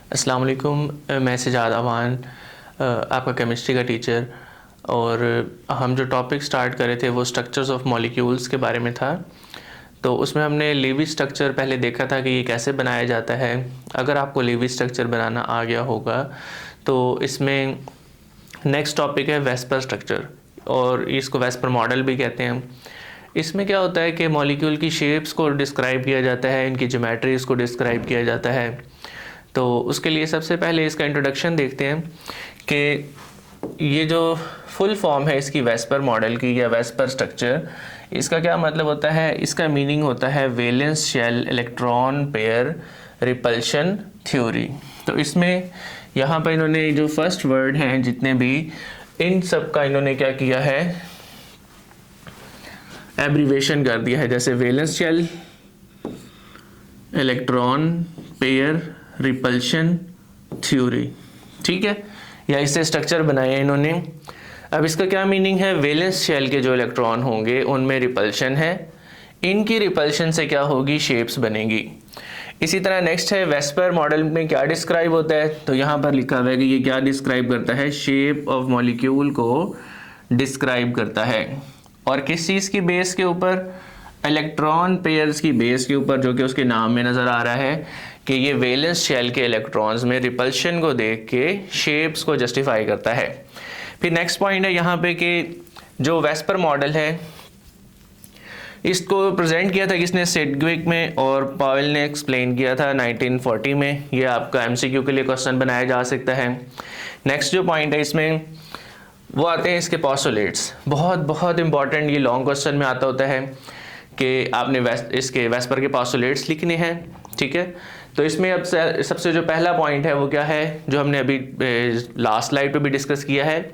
अस्सलाम वालेकुम। मैं सजाद अवान, आपका केमिस्ट्री का टीचर। और हम जो टॉपिक स्टार्ट कर रहे थे वो स्ट्रक्चर्स ऑफ मॉलिक्यूल्स के बारे में था। तो उसमें हमने लेवी स्ट्रक्चर पहले देखा था कि ये कैसे बनाया जाता है। अगर आपको लेवी स्ट्रक्चर बनाना आ गया होगा तो इसमें नेक्स्ट टॉपिक है वेस्पर स्ट्रक्चर, और इसको वेस्पर मॉडल भी कहते हैं। इसमें क्या होता है कि मॉलिक्यूल की शेप्स को डिस्क्राइब किया जाता है, इनकी ज्योमेट्रीज को डिस्क्राइब किया जाता है। तो उसके लिए सबसे पहले इसका इंट्रोडक्शन देखते हैं कि ये जो फुल फॉर्म है इसकी वेस्पर मॉडल की या वेस्पर स्ट्रक्चर, इसका क्या मतलब होता है। इसका मीनिंग होता है valence shell electron pair repulsion theory. तो इसमें यहाँ पर इन्होंने जो फर्स्ट वर्ड हैं जितने भी, इन सब का इन्होंने क्या किया है, एब्रीवेशन कर दिया है। जैसे valence shell electron pair repulsion theory, ठीक है, या इससे स्ट्रक्चर बनाया है इन्होंने। अब इसका क्या मीनिंग है, वैलेंस शेल के जो इलेक्ट्रॉन होंगे उनमें रिपल्शन है, इनकी रिपल्शन से क्या होगी, शेप्स बनेगी। इसी तरह नेक्स्ट है वेस्पर मॉडल में क्या डिस्क्राइब होता है। तो यहाँ पर लिखा हुआ है कि ये क्या डिस्क्राइब करता है, शेप ऑफ मॉलिक्यूल को डिस्क्राइब करता है। और किस चीज़ की बेस के ऊपर, इलेक्ट्रॉन पेयर्स की बेस के ऊपर, जो कि उसके नाम में नज़र आ रहा है कि ये वैलेंस शेल के इलेक्ट्रॉन्स में रिपल्शन को देख के शेप्स को जस्टिफाई करता है। फिर नेक्स्ट पॉइंट है यहाँ पे कि जो वेस्पर मॉडल है इसको प्रेजेंट किया था किसने, सेडग्विक में, और पावेल ने एक्सप्लेन किया था 1940 में। ये आपका एमसीक्यू के लिए क्वेश्चन बनाया जा सकता है। नेक्स्ट जो पॉइंट है इसमें वो आते हैं इसके पोस्टुलेट्स। बहुत बहुत इंपॉर्टेंट, ये लॉन्ग क्वेश्चन में आता होता है कि आपने इसके वेस्पर के पोस्टुलेट्स लिखने हैं, ठीक है। तो इसमें अब सबसे जो पहला पॉइंट है वो क्या है, जो हमने अभी लास्ट स्लाइड पे भी डिस्कस किया है,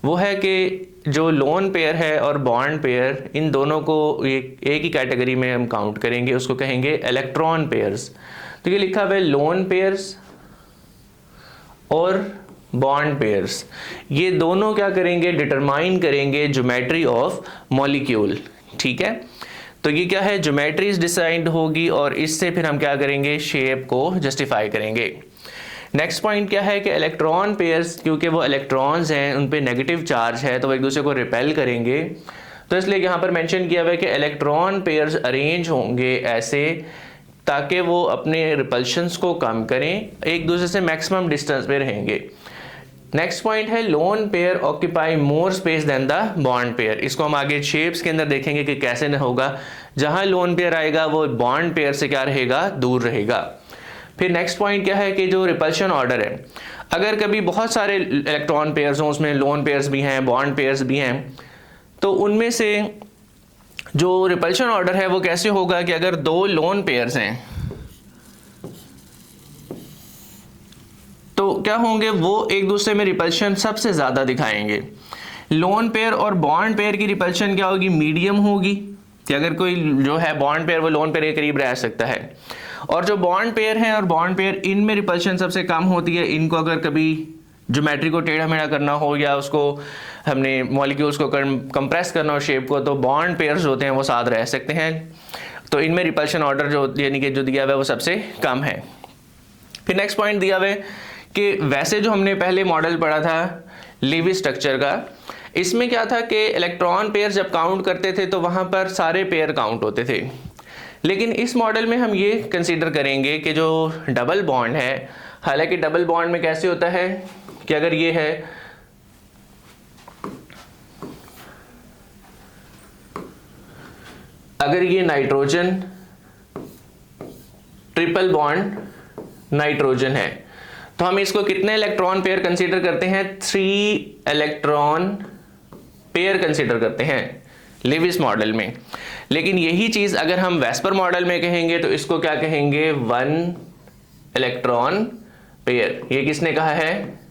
वो है कि जो लोन पेयर है और बॉन्ड पेयर, इन दोनों को एक ही कैटेगरी में हम काउंट करेंगे, उसको कहेंगे इलेक्ट्रॉन पेयर्स। तो ये लिखा हुआ है लोन पेयर्स और बॉन्ड पेयर्स, ये दोनों क्या करेंगे, डिटरमाइन करेंगे ज्योमेट्री ऑफ मॉलिक्यूल, ठीक है। तो ये क्या है, ज्योमेट्रीज डिसाइड होगी और इससे फिर हम क्या करेंगे, शेप को जस्टिफाई करेंगे। नेक्स्ट पॉइंट क्या है कि इलेक्ट्रॉन पेयर्स, क्योंकि वो इलेक्ट्रॉन्स हैं उन पे नेगेटिव चार्ज है तो वो एक दूसरे को रिपेल करेंगे। तो इसलिए यहाँ पर मेंशन किया हुआ है कि इलेक्ट्रॉन पेयर्स अरेंज होंगे ऐसे ताकि वो अपने रिपल्शंस को कम करें, एक दूसरे से मैक्सिमम डिस्टेंस पे रहेंगे। नेक्स्ट पॉइंट है lone pair occupy more space than the bond pair. इसको हम आगे शेप्स के अंदर देखेंगे कि कैसे न होगा, जहां लोन पेयर आएगा वो बॉन्ड पेयर से क्या रहेगा, दूर रहेगा। फिर नेक्स्ट पॉइंट क्या है कि जो रिपल्शन ऑर्डर है, अगर कभी बहुत सारे इलेक्ट्रॉन पेयर्स हों, उसमें लोन पेयर्स भी हैं बॉन्ड पेयर्स भी हैं, तो उनमें से जो रिपल्शन ऑर्डर है वो कैसे होगा कि अगर दो लोन पेयर्स हैं तो क्या होंगे, वो एक दूसरे में रिपल्शन सबसे ज़्यादा दिखाएंगे। लोन पेयर और बॉन्ड पेयर की रिपल्शन क्या होगी, मीडियम होगी, कि अगर कोई जो है बॉन्ड पेयर वो लोन पेयर के करीब रह सकता है। और जो बॉन्ड पेयर हैं और बॉन्ड पेयर, इनमें रिपल्शन सबसे कम होती है। इनको अगर कभी ज्योमेट्री को टेढ़ा मेढ़ा करना हो या उसको हमने मॉलिक्यूल्स को कंप्रेस करना हो शेप को, तो बॉन्ड पेयर्स होते हैं वो साथ रह सकते हैं। तो इनमें रिपल्शन ऑर्डर जो यानी कि जो दिया हुआ है वो सबसे कम है। फिर नेक्स्ट पॉइंट दिया हुआ है कि वैसे जो हमने पहले मॉडल पढ़ा था लीवी स्ट्रक्चर का, इसमें क्या था कि इलेक्ट्रॉन पेयर जब काउंट करते थे तो वहाँ पर सारे पेयर काउंट होते थे। लेकिन इस मॉडल में हम ये कंसीडर करेंगे कि जो डबल बॉन्ड है, हालांकि डबल बॉन्ड में कैसे होता है कि अगर ये है, अगर ये नाइट्रोजन, ट्रिपल बॉन्ड नाइट्रोजन है, तो हम इसको कितने इलेक्ट्रॉन पेयर कंसीडर करते हैं, 3 इलेक्ट्रॉन पेयर कंसीडर करते हैं लेविस मॉडल में। लेकिन यही चीज अगर हम वेस्पर मॉडल में कहेंगे तो इसको क्या कहेंगे, 1 इलेक्ट्रॉन पेयर। ये किसने कहा है,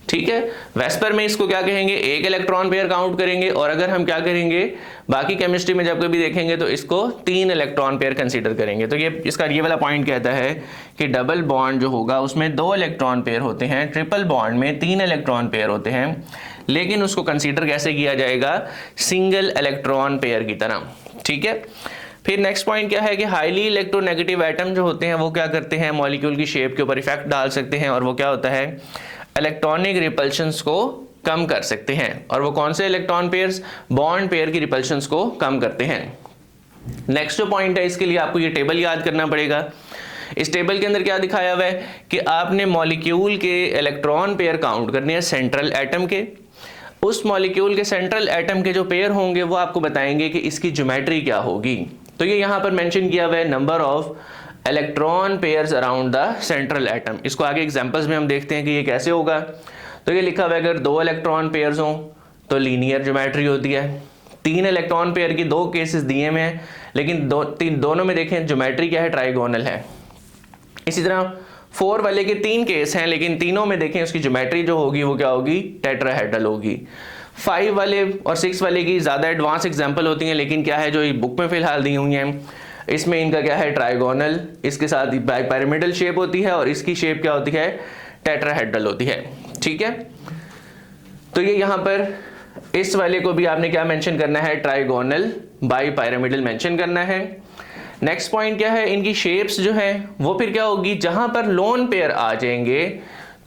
ठीक है, वेस्पर में इसको क्या कहेंगे, एक इलेक्ट्रॉन पेयर काउंट करेंगे, और अगर हम क्या करेंगे बाकी केमिस्ट्री में जब कभी देखेंगे तो इसको 3 इलेक्ट्रॉन पेयर कंसीडर करेंगे। तो ये इसका ये वाला पॉइंट कहता है कि डबल बॉन्ड जो होगा उसमें 2 इलेक्ट्रॉन पेयर होते हैं, ट्रिपल बॉन्ड में 3 इलेक्ट्रॉन पेयर होते हैं, लेकिन उसको कंसीडर कैसे किया जाएगा, सिंगल इलेक्ट्रॉन पेयर की तरह। ठीक है, फिर नेक्स्ट पॉइंट क्या है कि हाईली इलेक्ट्रोनेगेटिव एटम जो होते हैं वो क्या करते हैं, मॉलिक्यूल की शेप के ऊपर इफेक्ट डाल सकते हैं, और वो क्या होता है, इलेक्ट्रॉनिक रिपल्शंस को कम कर सकते हैं। और वो कौन से इलेक्ट्रॉन पेयर्स, बॉन्ड पेयर की रिपल्शंस को कम करते हैं। नेक्स्ट जो पॉइंट है, इसके लिए आपको ये टेबल याद करना पड़ेगा। इस टेबल के अंदर क्या दिखाया हुआ है कि आपने मॉलिक्यूल के इलेक्ट्रॉन पेयर काउंट करने हैं सेंट्रल एटम के। उस मॉलिक्यूल के सेंट्रल एटम के जो पेयर होंगे वो आपको बताएंगे कि इसकी ज्योमेट्री क्या होगी। तो ये यहाँ पर मेंशन किया हुआ है number of electron pairs around the central atom. इसको आगे एग्जांपल्स में हम देखते हैं कि ये कैसे होगा। तो ये लिखा हुआ है अगर 2 इलेक्ट्रॉन पेयर्स हों तो लीनियर ज्योमेट्री होती है। 3 इलेक्ट्रॉन पेयर की 2 केसेस दिए हुए हैं, लेकिन दोनों में देखें ज्योमेट्री क्या है, ट्राइगोनल है। इसी तरह 4 वाले के 3 केस हैं, लेकिन तीनों में देखें उसकी ज्योमेट्री जो होगी वो क्या होगी, टेट्राहेड्रल होगी। 5 वाले और 6 वाले की ज़्यादा एडवांस एग्जाम्पल होती हैं, लेकिन क्या है जो ये बुक में फिलहाल दी हुई हैं, इसमें इनका क्या है, ट्राइगोनल, इसके साथ पिरामिडल शेप होती है, और इसकी शेप क्या होती है, टेट्राहेड्रल होती है। ठीक है, तो ये यहाँ पर इस वाले को भी आपने क्या मेंशन करना है, ट्राइगोनल बाई पिरामिडल मेंशन करना है। नेक्स्ट पॉइंट क्या है, इनकी शेप्स जो है वो फिर क्या होगी, जहां पर लोन पेयर आ जाएंगे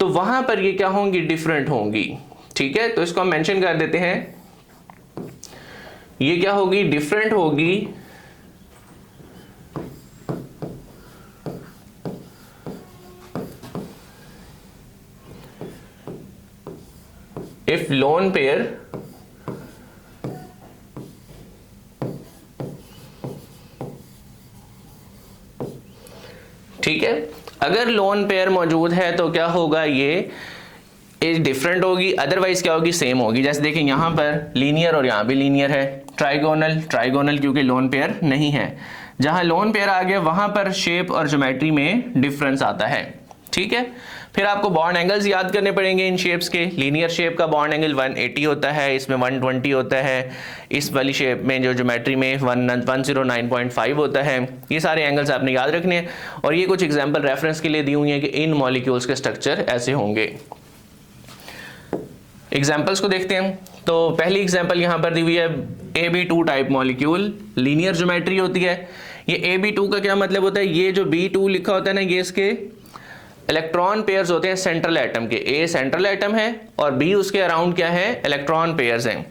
तो वहां पर ये क्या होंगी, डिफरेंट होंगी। ठीक है, तो इसको हम मेंशन कर देते हैं, ये क्या होगी, डिफरेंट होगी इफ लोन पेयर ठीक है, अगर लोन पेयर मौजूद है तो क्या होगा, ये डिफरेंट होगी, अदरवाइज क्या होगी, सेम होगी। जैसे देखें यहाँ पर लीनियर और यहाँ भी लीनियर है। ट्राइगोनल क्योंकि लोन पेयर नहीं है, जहाँ लोन पेयर आ गया वहां पर शेप और ज्योमेट्री में डिफरेंस आता है। ठीक है, फिर आपको बॉन्ड एंगल्स याद करने पड़ेंगे इन शेप्स के। लीनियर शेप का बॉन्ड एंगल 180 होता है, इसमें 120 होता है, इस वाली शेप में जो ज्योमेट्री में 109.5 होता है। ये सारे एंगल्स आपने याद रखने हैं, और ये कुछ एग्जांपल रेफरेंस के लिए दी हुई है कि इन मॉलिक्यूल्स के स्ट्रक्चर ऐसे होंगे। एग्जाम्पल्स को देखते हैं। तो पहली एग्जाम्पल यहाँ पर दी हुई है, AB2 type molecule, linear geometry होती है। ये AB2 का क्या मतलब होता है, ये जो B2 लिखा होता है ना, ये इसके इलेक्ट्रॉन पेयर्स होते हैं सेंट्रल एटम के। A सेंट्रल एटम है और B उसके अराउंड क्या है, इलेक्ट्रॉन पेयर्स हैं।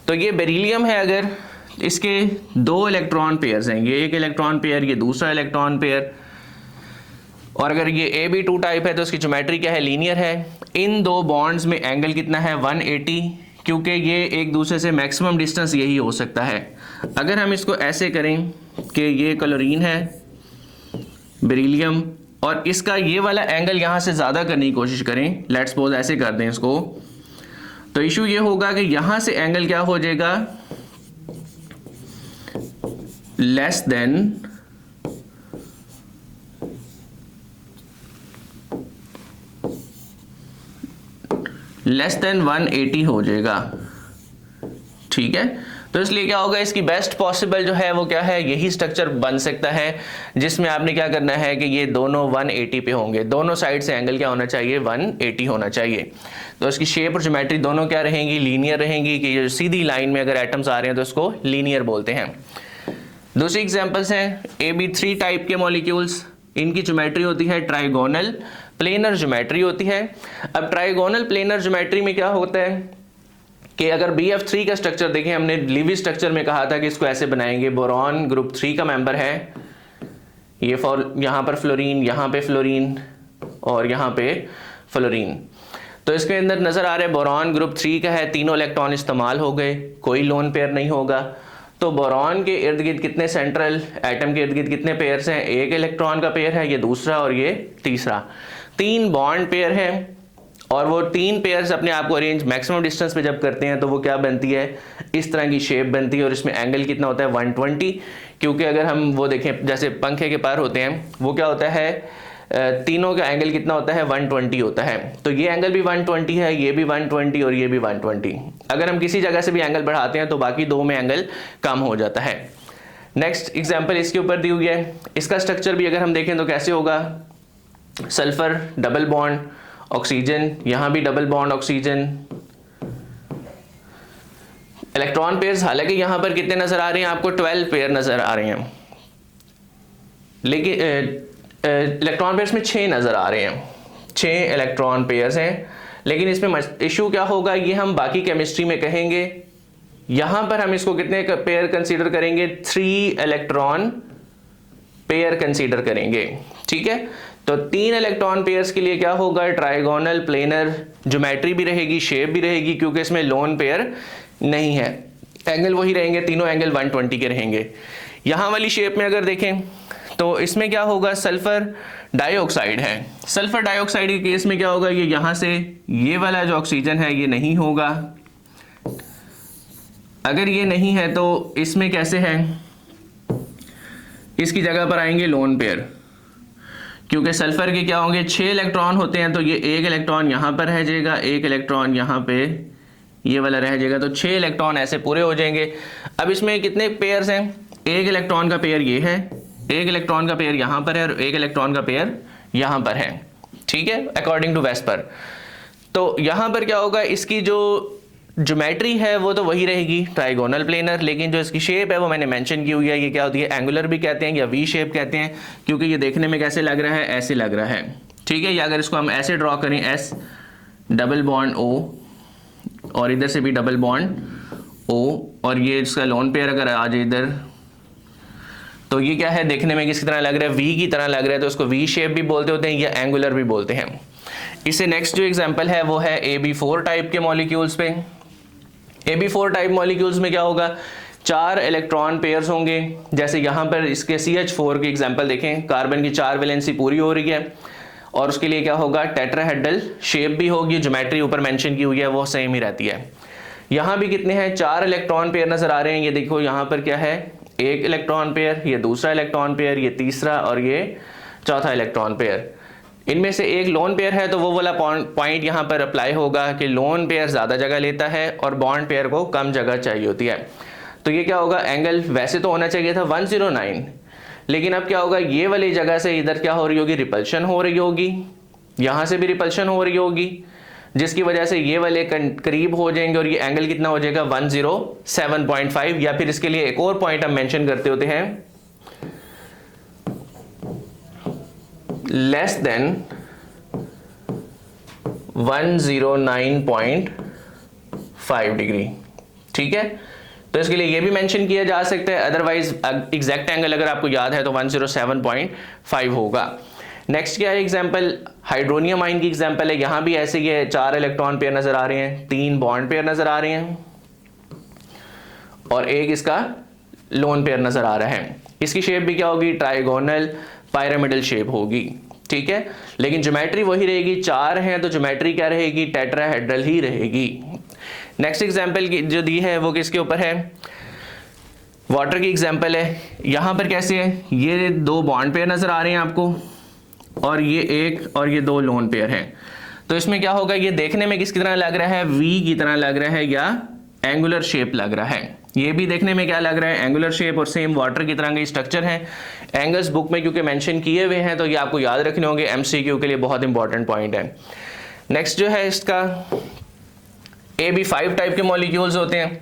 तो ये बेरिलियम है, अगर इसके 2 इलेक्ट्रॉन पेयर्स हैं, ये एक इलेक्ट्रॉन पेयर, ये दूसरा इलेक्ट्रॉन पेयर, और अगर ये AB2 टाइप है तो इसकी ज्योमेट्री क्या है, लीनियर है। इन 2 बॉन्ड्स में एंगल कितना है, 180, क्योंकि ये एक दूसरे से मैक्सिमम डिस्टेंस यही हो सकता है। अगर हम इसको ऐसे करें कि ये क्लोरीन है, बेरिलियम, और इसका ये वाला एंगल यहाँ से ज़्यादा करने की कोशिश करें, लेट्स सपोज ऐसे कर दें इसको, तो इशू ये होगा कि यहाँ से एंगल क्या हो जाएगा, लेस देन 180 हो जाएगा। ठीक है, तो इसलिए क्या होगा, इसकी बेस्ट पॉसिबल जो है वो क्या है, यही स्ट्रक्चर बन सकता है, जिसमें आपने क्या करना है कि ये दोनों 180 पे होंगे, दोनों साइड से एंगल क्या होना चाहिए, 180 होना चाहिए। तो इसकी शेप और ज्योमेट्री दोनों क्या रहेंगी, लीनियर रहेंगी, कि ये सीधी लाइन में अगर एटम्स आ रहे हैं तो इसको लीनियर बोलते हैं। दूसरी एग्जांपल्स हैं AB3 टाइप के मॉलिक्यूल्स, इनकी ज्योमेट्री होती है ट्राइगोनल प्लेनर ज्योमेट्री होती है। अब ट्राइगोनल प्लेनर ज्योमेट्री में क्या होता है कि अगर BF3 का स्ट्रक्चर देखें, हमने लीवी स्ट्रक्चर में कहा था कि इसको ऐसे बनाएंगे, बोरॉन ग्रुप 3 का मेंबर है, ये यहाँ पर फ्लोरीन, यहाँ पे फ्लोरीन और यहाँ पे फ्लोरीन। तो इसके अंदर नजर आ रहा है बोरॉन ग्रुप 3 का है, तीनों इलेक्ट्रॉन इस्तेमाल हो गए, कोई लोन पेयर नहीं होगा। तो बोरॉन के इर्द गिर्द कितने सेंट्रल एटम के इर्द गिर्द कितने पेयर्स हैं, एक इलेक्ट्रॉन का पेयर है, ये दूसरा और ये तीसरा, 3 बॉन्ड पेयर हैं। और वो 3 पेयर्स अपने आप को अरेंज मैक्सिमम डिस्टेंस पे जब करते हैं तो वो क्या बनती है, इस तरह की शेप बनती है, और इसमें एंगल कितना होता है, 120। क्योंकि अगर हम वो देखें जैसे पंखे के पर होते हैं, वो क्या होता है, तीनों का एंगल कितना होता है 120 होता है। तो ये एंगल भी 120 है, ये भी 120 और ये भी 120। अगर हम किसी जगह से भी एंगल बढ़ाते हैं तो बाकी दो में एंगल कम हो जाता है। नेक्स्ट एग्जांपल इसके ऊपर दी हुई है। इसका स्ट्रक्चर भी अगर हम देखें तो कैसे होगा, सल्फर डबल बॉन्ड ऑक्सीजन, यहां भी double bond oxygen. Electron pairs हालांकि यहां पर कितने नजर आ रहे हैं आपको 12 पेयर नजर आ रहे हैं, लेकिन इलेक्ट्रॉन पेयर्स में 6 नजर आ रहे हैं, 6 इलेक्ट्रॉन पेयर्स हैं। लेकिन इसमें इशू क्या होगा, ये हम बाकी केमिस्ट्री में कहेंगे। यहां पर हम इसको कितने पेयर कंसीडर करेंगे, 3 इलेक्ट्रॉन पेयर कंसीडर करेंगे। ठीक है, तो 3 इलेक्ट्रॉन पेयर्स के लिए क्या होगा, ट्राइगोनल प्लेनर ज्योमेट्री भी रहेगी, शेप भी रहेगी, क्योंकि इसमें लोन पेयर नहीं है। एंगल वही रहेंगे, तीनों एंगल 120 के रहेंगे। यहां वाली शेप में अगर देखें तो इसमें क्या होगा, सल्फर डाइऑक्साइड है। सल्फर डाइऑक्साइड के केस में क्या होगा, ये यहां से ये वाला जो ऑक्सीजन है ये नहीं होगा। अगर ये नहीं है तो इसमें कैसे है, इसकी जगह पर आएंगे लोन पेयर, क्योंकि सल्फर के क्या होंगे 6 इलेक्ट्रॉन होते हैं, तो ये 1 इलेक्ट्रॉन यहां पर रह जाएगा, 1 इलेक्ट्रॉन यहां पे ये वाला रह जाएगा, तो 6 इलेक्ट्रॉन ऐसे पूरे हो जाएंगे। अब इसमें कितने पेयर्स हैं, 1 इलेक्ट्रॉन का पेयर ये है, 1 इलेक्ट्रॉन का पेयर यहां पर है और 1 इलेक्ट्रॉन का पेयर यहां पर है। ठीक है, अकॉर्डिंग टू वेस्पर। तो यहां पर क्या होगा, इसकी जो ज्योमेट्री है वो तो वही रहेगी ट्राइगोनल प्लेनर, लेकिन जो इसकी शेप है वो मैंने मेंशन की हुई है। ये क्या होती है, एंगुलर भी कहते हैं या वी शेप कहते हैं, क्योंकि ये देखने में कैसे लग रहा है, ऐसे लग रहा है। ठीक है, या अगर इसको हम ऐसे ड्रॉ करें, एस डबल बॉन्ड ओ और इधर से भी डबल बॉन्ड ओ, और ये इसका लोन पेयर अगर आ जाए इधर, तो ये क्या है, देखने में किसकी तरह लग रहा है, वी की तरह लग रहा है, तो उसको वी शेप भी बोलते होते हैं या एंगुलर भी बोलते हैं। इससे नेक्स्ट जो एग्जांपल है वो है AB4 टाइप के मॉलिक्यूल्स पे। AB4 टाइप मॉलिक्यूल्स में क्या होगा, 4 इलेक्ट्रॉन पेयर्स होंगे। जैसे यहाँ पर इसके CH4 की एग्जांपल देखें, कार्बन की 4 वैलेंसी पूरी हो रही है और उसके लिए क्या होगा, टेट्राहेड्रल शेप भी होगी, ज्योमेट्री ऊपर मेंशन की हुई है वो सेम ही रहती है। यहाँ भी कितने हैं, 4 इलेक्ट्रॉन पेयर नजर आ रहे हैं। ये देखो यहाँ पर क्या है, 1 इलेक्ट्रॉन पेयर, ये दूसरा इलेक्ट्रॉन पेयर, ये तीसरा और ये चौथा इलेक्ट्रॉन पेयर। इनमें से एक लोन पेयर है, तो वो वाला पॉइंट यहाँ पर अप्लाई होगा कि लोन पेयर ज़्यादा जगह लेता है और बॉन्ड पेयर को कम जगह चाहिए होती है। तो ये क्या होगा, एंगल वैसे तो होना चाहिए था 109, लेकिन अब क्या होगा, ये वाली जगह से इधर क्या हो रही होगी, रिपल्शन हो रही होगी, यहाँ से भी रिपल्शन हो रही होगी, जिसकी वजह से ये वाले करीब हो जाएंगे और ये एंगल कितना हो जाएगा 107.5। या फिर इसके लिए एक और पॉइंट हम मेंशन करते होते हैं, लेस देन 109.5 डिग्री। ठीक है, तो इसके लिए ये भी मेंशन किया जा सकता है, अदरवाइज एग्जैक्ट एंगल अगर आपको याद है तो 107.5 होगा। नेक्स्ट क्या है एग्जांपल, हाइड्रोनियम आयन की एग्जांपल है। यहां भी ऐसे ही है, 4 इलेक्ट्रॉन पेयर नजर आ रहे हैं, 3 बॉन्ड पेयर नजर आ रहे हैं और एक इसका लोन पेयर नजर आ रहा है। इसकी शेप भी क्या होगी, ट्राइगोनल पिरामिडल शेप होगी। ठीक है, लेकिन ज्योमेट्री वही रहेगी, 4 हैं तो ज्योमेट्री क्या रहेगी, टेट्राहेड्रल ही रहेगी। नेक्स्ट एग्जांपल की जो दी है वो किसके ऊपर है, वाटर की एग्जांपल है। यहां पर कैसे है, ये 2 बॉन्ड पेयर नजर आ रहे हैं आपको और ये 1 और ये 2 लोन पेयर हैं। तो इसमें क्या होगा, ये देखने में किसकी तरह लग रहा है, वी की तरह लग रहा है या एंगुलर शेप लग रहा है। ये भी देखने में क्या लग रहा है, एंगुलर शेप, और सेम वाटर की तरह का स्ट्रक्चर है। एंगल्स बुक में क्योंकि मेंशन किए हुए हैं तो ये आपको याद रखने होंगे, MCQ के लिए बहुत इंपॉर्टेंट पॉइंट है। नेक्स्ट जो है इसका AB5 टाइप के मॉलिक्यूल्स होते हैं।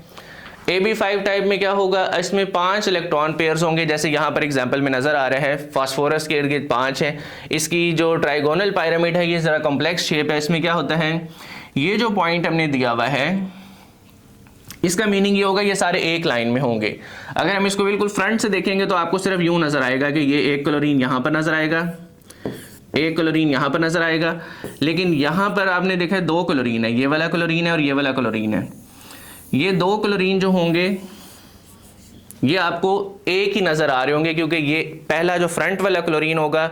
AB5 टाइप में क्या होगा, इसमें 5 इलेक्ट्रॉन पेयर्स होंगे, जैसे यहाँ पर एग्जांपल में नजर आ रहा है, फास्फोरस के इर्द गिर्द 5 हैं। इसकी जो ट्राइगोनल पिरामिड है ये जरा कॉम्प्लेक्स शेप है। इसमें क्या होता है, ये जो पॉइंट हमने दिया हुआ है इसका मीनिंग ये होगा ये सारे एक लाइन में होंगे। अगर हम इसको बिल्कुल फ्रंट से देखेंगे तो आपको सिर्फ यूं नजर आएगा कि ये एक क्लोरीन यहां पर नजर आएगा, एक क्लोरीन यहां पर नजर आएगा, लेकिन यहां पर आपने देखा 2 क्लोरीन है, ये वाला क्लोरीन है और ये वाला क्लोरीन है। ये 2 क्लोरीन जो होंगे ये आपको एक ही नजर आ रहे होंगे, क्योंकि ये पहला जो फ्रंट वाला क्लोरीन होगा,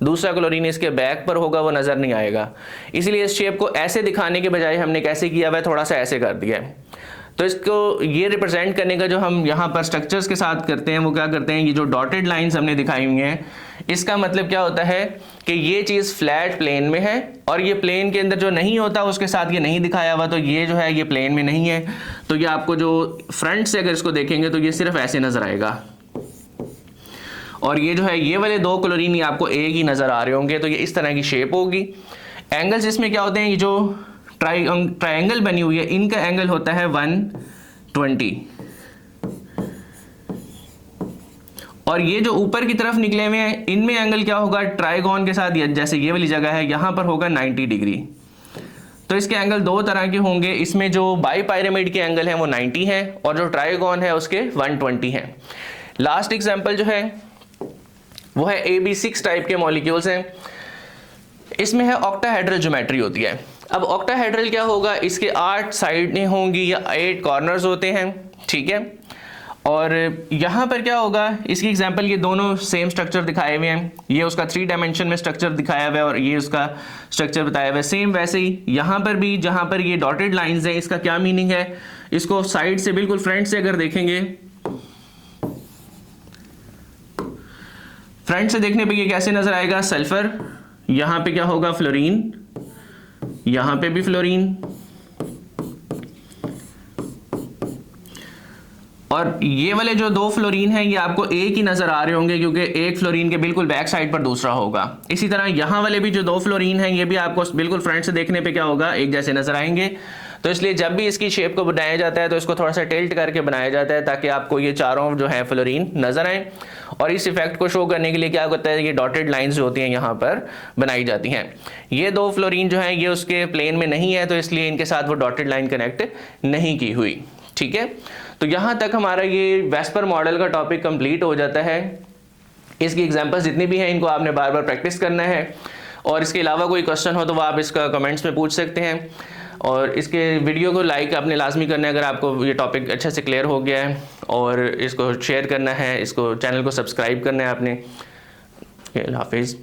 दूसरा क्लोरीन इसके बैक पर होगा, वो नजर नहीं आएगा। इसलिए इस शेप को ऐसे दिखाने के बजाय हमने कैसे किया हुआ है, थोड़ा सा ऐसे कर दिया है। तो इसको ये रिप्रेजेंट करने का जो हम यहाँ पर स्ट्रक्चर्स के साथ करते हैं वो क्या करते हैं, ये जो डॉटेड लाइंस हमने दिखाई हुई हैं इसका मतलब क्या होता है कि ये चीज़ फ्लैट प्लेन में है और ये प्लेन के अंदर जो नहीं होता उसके साथ ये नहीं दिखाया हुआ, तो ये जो है ये प्लेन में नहीं है। तो ये आपको जो फ्रंट से अगर इसको देखेंगे तो ये सिर्फ ऐसे नजर आएगा, और ये जो है ये वाले दो क्लोरीन ये आपको एक ही नजर आ रहे होंगे, तो ये इस तरह की शेप होगी। एंगल्स इसमें क्या होते हैं, ये जो ट्राइंगल बनी हुई है इनका एंगल होता है 120, और ये जो ऊपर की तरफ निकले हुए हैं इनमें एंगल क्या होगा, ट्राइगोन के साथ जैसे ये वाली जगह है यहाँ पर होगा 90 डिग्री। तो इसके एंगल दो तरह के होंगे, इसमें जो बाई पायरामिड के एंगल हैं वो 90 हैं और जो ट्राइगोन है उसके 120 हैं। लास्ट एग्जांपल जो है वो है AB6 टाइप के मॉलिक्यूल्स हैं, इसमें है ऑक्टाहेड्रल ज्योमेट्री होती है। अब ऑक्टाहेड्रल क्या होगा, इसके 8 साइडें होंगी या 8 कॉर्नर्स होते हैं, ठीक है। और यहाँ पर क्या होगा, इसकी एग्जांपल ये दोनों सेम स्ट्रक्चर दिखाए हुए हैं, ये उसका 3 डायमेंशन में स्ट्रक्चर दिखाया हुआ है और ये उसका स्ट्रक्चर बताया हुआ है। सेम वैसे ही यहाँ पर भी जहाँ पर ये डॉटेड लाइंस हैं इसका क्या मीनिंग है, इसको साइड से बिल्कुल फ्रंट से अगर देखेंगे, फ्रंट से देखने पे ये कैसे नजर आएगा, सल्फर, यहाँ पे क्या होगा फ्लोरीन, यहाँ पे भी फ्लोरीन, और ये वाले जो दो फ्लोरीन हैं ये आपको एक ही नजर आ रहे होंगे क्योंकि एक फ्लोरीन के बिल्कुल बैक साइड पर दूसरा होगा। इसी तरह यहाँ वाले भी जो दो फ्लोरीन हैं ये भी आपको बिल्कुल फ्रंट से देखने पे क्या होगा, एक जैसे नजर आएंगे। तो इसलिए जब भी इसकी शेप को बनाया जाता है तो इसको थोड़ा सा टिल्ट करके बनाया जाता है ताकि आपको ये चारों जो है फ्लोरीन नजर आए, और इस इफेक्ट को शो करने के लिए क्या होता है, ये डॉटेड लाइंस जो होती हैं यहाँ पर बनाई जाती हैं। ये दो फ्लोरीन जो है ये उसके प्लेन में नहीं है तो इसलिए इनके साथ वो डॉटेड लाइन कनेक्ट नहीं की हुई, ठीक है। तो यहाँ तक हमारा ये वेस्पर मॉडल का टॉपिक कंप्लीट हो जाता है। इसकी एग्जांपल्स जितनी भी हैं इनको आपने बार बार प्रैक्टिस करना है, और इसके अलावा कोई क्वेश्चन हो तो वो आप इसका कमेंट्स में पूछ सकते हैं, और इसके वीडियो को लाइक आपने लाजमी करना है अगर आपको ये टॉपिक अच्छे से क्लियर हो गया है, और इसको शेयर करना है, इसको चैनल को सब्सक्राइब करना है आपने। हाफिज़।